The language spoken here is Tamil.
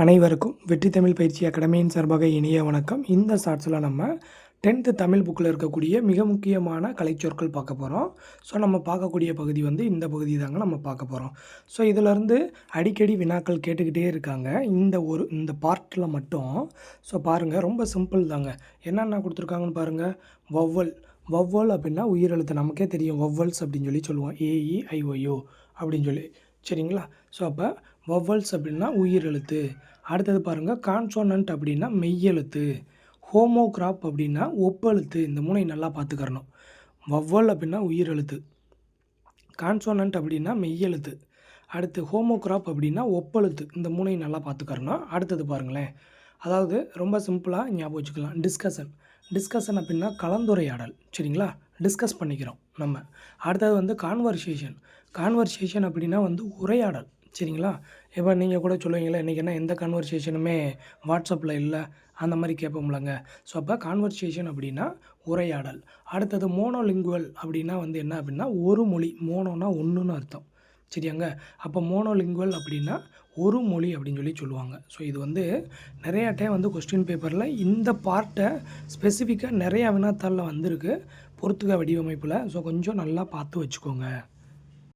அனைவருக்கும் வெற்றி தமிழ் பயிற்சி அகாடமியின் சார்பாக இனிய வணக்கம். இந்த ஷார்ட்ஸில் நம்ம 10th தமிழ் புக்கில் இருக்கக்கூடிய மிக முக்கியமான கலைச்சொற்கள் பார்க்க போகிறோம். ஸோ நம்ம பார்க்கக்கூடிய பகுதி வந்து இந்த பகுதி தாங்க நம்ம பார்க்க போகிறோம். ஸோ இதிலேருந்து அடிக்கடி வினாக்கள் கேட்டுக்கிட்டே இருக்காங்க இந்த பார்ட்டில் மட்டும். ஸோ பாருங்கள், ரொம்ப சிம்பிள் தாங்க. என்னென்ன கொடுத்துருக்காங்கன்னு பாருங்கள். வவ்வல் அப்படின்னா உயிரெழுத்து, நமக்கே தெரியும் வவ்வல்ஸ் அப்படின்னு சொல்லுவோம். AEIOU அப்படின்னு சொல்லி, சரிங்களா? ஸோ அப்போ வவ்வல்ஸ் அப்படின்னா உயிரெழுத்து. அடுத்தது பாருங்கள், கான்சோனன்ட் அப்படின்னா மெய்யெழுத்து. ஹோமோகிராப் அப்படின்னா ஒப்பெழுத்து. இந்த மூணை நல்லா பார்த்துக்கறணும். வவ்வல் அப்படின்னா உயிரெழுத்து, கான்சோனன்ட் அப்படின்னா மெய்யெழுத்து, அடுத்து ஹோமோகிராப் அப்படின்னா ஒப்பெழுத்து. இந்த மூணை நல்லா பார்த்துக்கறணும். அடுத்தது பாருங்களேன், அதாவது ரொம்ப சிம்பிளாக ஞாபகம் வச்சுக்கலாம். டிஸ்கஷன் அப்படின்னா கலந்துரையாடல், சரிங்களா? டிஸ்கஸ் பண்ணிக்கிறோம் நம்ம. அடுத்தது வந்து கான்வர்சேஷன் அப்படின்னா வந்து உரையாடல், சரிங்களா? இப்போ நீங்கள் கூட சொல்லுவீங்களா, இன்றைக்கி என்ன எந்த கான்வர்சேஷனுமே வாட்ஸ்அப்பில் இல்லை, அந்த மாதிரி கேட்போம்லங்க. ஸோ அப்போ கான்வர்சேஷன் அப்படின்னா உரையாடல். அடுத்தது மோனோலிங்குவல் அப்படின்னா வந்து என்ன அப்படின்னா ஒரு மொழி. மோனோனா ஒன்றுன்னு அர்த்தம், சரியாங்க? அப்போ மோனோலிங்குவல் அப்படின்னா ஒரு மொழி அப்படின்னு சொல்லுவாங்க. ஸோ இது வந்து நிறையா டைம் வந்து கொஸ்டின் பேப்பரில் இந்த பார்ட்டை ஸ்பெசிஃபிக்காக நிறையா வினாத்தாளில் வந்திருக்கு பொறுத்துக்க வடிவமைப்பில். ஸோ கொஞ்சம் நல்லா பார்த்து வச்சுக்கோங்க.